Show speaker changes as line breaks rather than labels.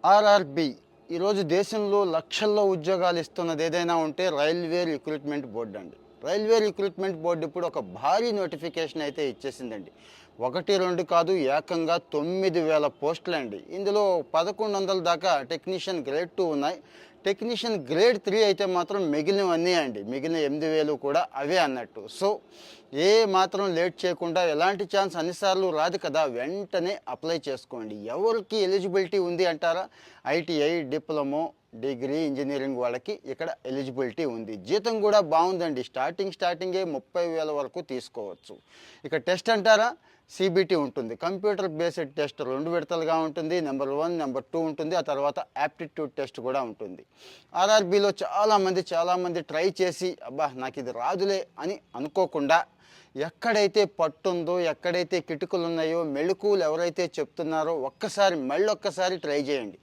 RRB ఈరోజు దేశంలో లక్షల్లో ఉద్యోగాలు ఇస్తున్నది ఏదైనా ఉంటే రైల్వే రిక్రూట్మెంట్ బోర్డు అండి. రైల్వే రిక్రూట్మెంట్ బోర్డు ఇప్పుడు ఒక భారీ నోటిఫికేషన్ అయితే ఇచ్చేసిందండి. ఒకటి రెండు కాదు, ఏకంగా 9,000 పోస్టులు అండి. ఇందులో 1,100 దాకా టెక్నీషియన్ గ్రేడ్ 2 ఉన్నాయి. టెక్నీషియన్ గ్రేడ్ 3 అయితే మాత్రం మిగిలినవన్నీ అండి, మిగిలిన 8,000 కూడా అవే అన్నట్టు. సో ఏ మాత్రం లేట్ చేయకుండా, ఎలాంటి ఛాన్స్ అన్నిసార్లు రాదు కదా, వెంటనే అప్లై చేసుకోండి. ఎవరికి ఎలిజిబిలిటీ ఉంది అంటారా? ఐటీఐ, డిప్లొమో, డిగ్రీ, ఇంజనీరింగ్ వాళ్ళకి ఇక్కడ ఎలిజిబిలిటీ ఉంది. జీతం కూడా బాగుందండి. స్టార్టింగే 30,000 వరకు తీసుకోవచ్చు. ఇక టెస్ట్ అంటారా? సిబిటి ఉంటుంది. కంప్యూటర్ బేస్డ్ టెస్ట్ 2 విడతలుగా ఉంటుంది. నెంబర్ 1, నెంబర్ 2 ఉంటుంది. ఆ తర్వాత యాప్టిట్యూడ్ టెస్ట్ కూడా ఉంటుంది. ఆర్ఆర్బిలో చాలామంది ట్రై చేసి అబ్బా నాకు ఇది రాదులే అని అనుకోకుండా, ఎక్కడైతే పట్టుందో, ఎక్కడైతే కిటుకులు ఉన్నాయో, మెళకువలు ఎవరైతే చెప్తున్నారో మళ్ళొక్కసారి ట్రై చేయండి.